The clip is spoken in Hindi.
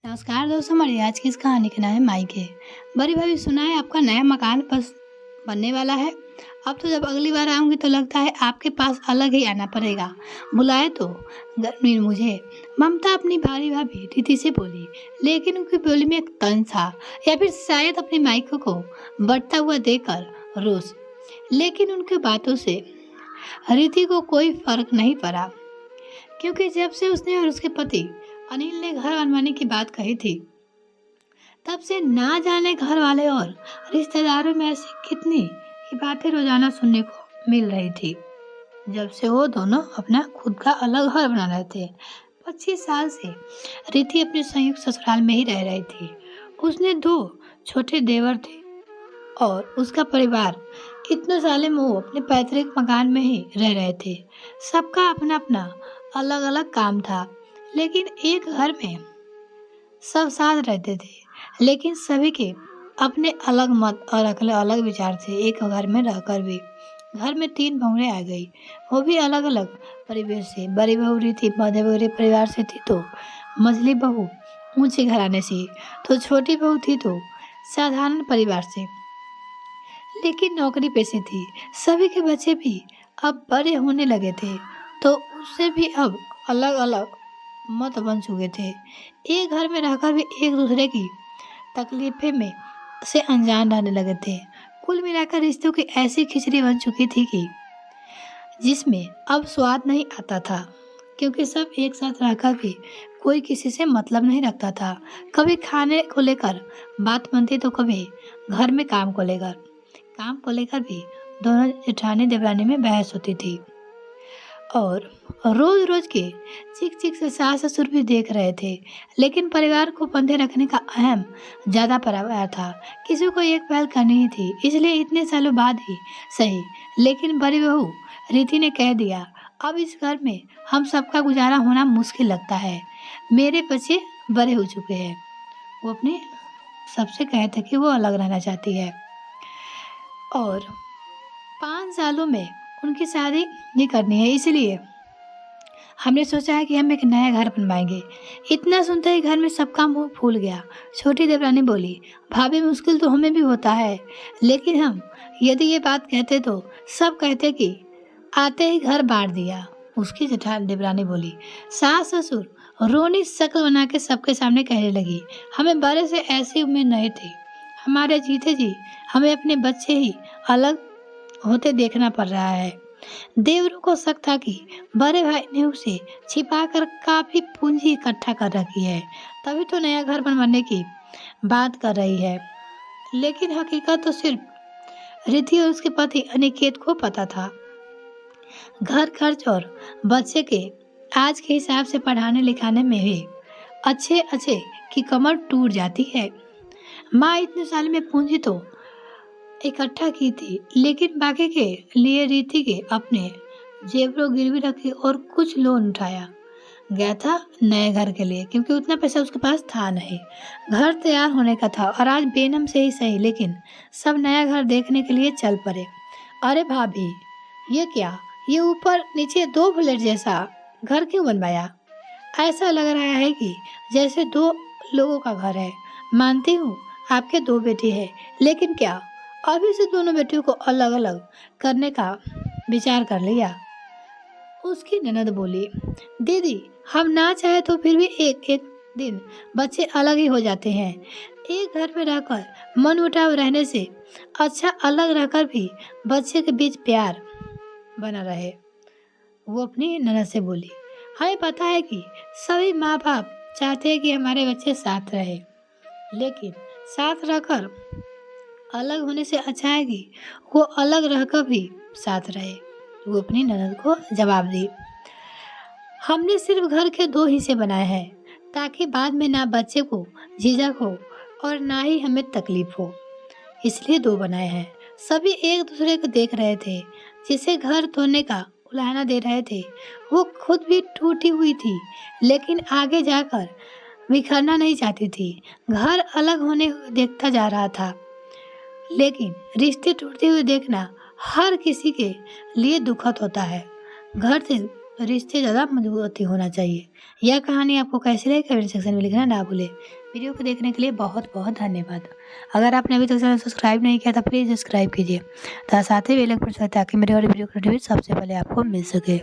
नमस्कार दोस्तों, हमारी आज की इस कहानी का नाम है मायके। बड़ी भाभी, सुना है आपका नया मकान बस बनने वाला है। अब तो जब अगली बार आऊंगी तो लगता है आपके पास अलग ही आना पड़ेगा। बुलाए तो गर्मी में मुझे। ममता अपनी भारी भाभी दीदी से बोली, लेकिन उनकी बोली में एक तंज था, या फिर शायद अपनी मायके को बढ़ता हुआ देखकर रोष। लेकिन उनकी बातों से रीति को कोई फर्क नहीं पड़ा, क्योंकि जब से उसने और उसके पति अनिल ने घर बनवाने की बात कही थी, तब से ना जाने घर वाले और रिश्तेदारों में ऐसी कितनी ही बातें रोजाना सुनने को मिल रही थी। जब से वो दोनों अपना खुद का अलग घर बना रहे थे, 25 साल से रीति अपने संयुक्त ससुराल में ही रह रही थी। उसने 2 छोटे देवर थे और उसका परिवार। इतने सालों में वो अपने पैतृक मकान में ही रह रहे थे। सबका अपना अपना अलग अलग काम था, लेकिन एक घर में सब साथ रहते थे। लेकिन सभी के अपने अलग मत और अलग विचार थे। एक घर में रहकर भी घर में 3 बहुएं आ गई, वो भी अलग अलग परिवेश से। बड़ी बहू रीति मध्यवर्गीय परिवार से थी, तो मझली बहू ऊंचे घराने से, तो छोटी बहू थी तो साधारण परिवार से, लेकिन नौकरी पेशे थी। सभी के बच्चे भी अब बड़े होने लगे थे, तो उससे भी अब अलग अलग मत बन चुके थे। एक घर में रहकर भी एक दूसरे की तकलीफे में से अनजान रहने लगे थे। कुल मिलाकर रिश्तों की ऐसी खिचड़ी बन चुकी थी कि जिसमें अब स्वाद नहीं आता था, क्योंकि सब एक साथ रहकर भी कोई किसी से मतलब नहीं रखता था। कभी खाने को लेकर बात बनती, तो कभी घर में काम को लेकर भी दोनों जेठानी देवरानी में बहस होती थी। और रोज रोज के चिक चिक से सास ससुर भी देख रहे थे, लेकिन परिवार को बंधे रखने का अहम ज्यादा परिवार था। किसी को एक पहल करनी ही थी, इसलिए इतने सालों बाद ही सही, लेकिन बड़ी बहू रीति ने कह दिया, अब इस घर में हम सबका गुजारा होना मुश्किल लगता है। मेरे बच्चे बड़े हो चुके हैं। वो अपने सबसे कहे थे कि वो अलग रहना चाहती है, और 5 सालों में उनकी शादी नहीं करनी है। इसलिए हमने सोचा है कि हम एक नया घर बनवाएंगे। इतना सुनते ही घर में सबका मुंह फूल गया। छोटी देवरानी बोली, भाभी, मुश्किल तो हमें भी होता है, लेकिन हम यदि ये बात कहते तो सब कहते कि आते ही घर बांट दिया। उसकी जेठानी देवरानी बोली। सास ससुर रोनी शक्ल बना के सबके सामने कहने लगी, हमें बड़े से ऐसी उम्मीद नहीं थी। हमारे जीते जी हमें अपने बच्चे ही अलग होते देखना पड़ रहा है। देवरों को शक था कि बड़े भाई ने उसे छिपाकर काफी पूंजी इकट्ठा कर रखी है, तभी तो नया घर बनवाने की बात कर रही है। लेकिन हकीकत तो सिर्फ रिद्धि और उसके पति अनिकेत को पता था। घर खर्च और बच्चे के आज के हिसाब से पढ़ाने लिखाने में भी अच्छे की कमर टूट जाती है। माँ इतने साल में पूंजी तो इकट्ठा की थी, लेकिन बाकी के लिए रीति के अपने जेवरों गिरवी रखी और कुछ लोन उठाया गया था नए घर के लिए, क्योंकि उतना पैसा उसके पास था नहीं। घर तैयार होने का था और आज बेनम से ही सही, लेकिन सब नया घर देखने के लिए चल पड़े। अरे भाभी, ये क्या, ये ऊपर नीचे 2 फ्लैट जैसा घर क्यों बनवाया? ऐसा लग रहा है कि जैसे 2 लोगों का घर है। मानती हूँ आपके 2 बेटे हैं, लेकिन क्या अभी से दोनों बेटियों को अलग अलग करने का विचार कर लिया? उसकी ननद बोली, दीदी, हम ना चाहे तो फिर भी एक एक दिन बच्चे अलग ही हो जाते हैं। एक घर में रहकर मन मुटाव रहने से अच्छा अलग रहकर भी बच्चे के बीच प्यार बना रहे। वो अपनी ननद से बोली, हमें पता है कि सभी माँ बाप चाहते हैं कि हमारे बच्चे साथ रहे, लेकिन साथ रहकर अलग होने से अच्छा है कि वो अलग रहकर भी साथ रहे। वो अपनी ननद को जवाब दी, हमने सिर्फ घर के 2 हिस्से बनाए हैं, ताकि बाद में ना बच्चे को झिझक हो और ना ही हमें तकलीफ हो, इसलिए 2 बनाए हैं। सभी एक दूसरे को देख रहे थे। जिसे घर तोड़ने का उलाहना दे रहे थे, वो खुद भी टूटी हुई थी, लेकिन आगे जाकर बिखरना नहीं चाहती थी। घर अलग होने देखता जा रहा था, लेकिन रिश्ते टूटते हुए देखना हर किसी के लिए दुखद होता है। घर से तो रिश्ते ज़्यादा मजबूती होना चाहिए। यह कहानी आपको कैसी लगी कमेंट सेक्शन में लिखना ना भूलें। वीडियो को देखने के लिए बहुत बहुत धन्यवाद। अगर आपने अभी तक चैनल सब्सक्राइब नहीं किया तो प्लीज़ सब्सक्राइब कीजिए तथा साथ ही बेल आइकन पर ताकि मेरे और वीडियो का नोटिफिकेशन सबसे पहले आपको मिल सके।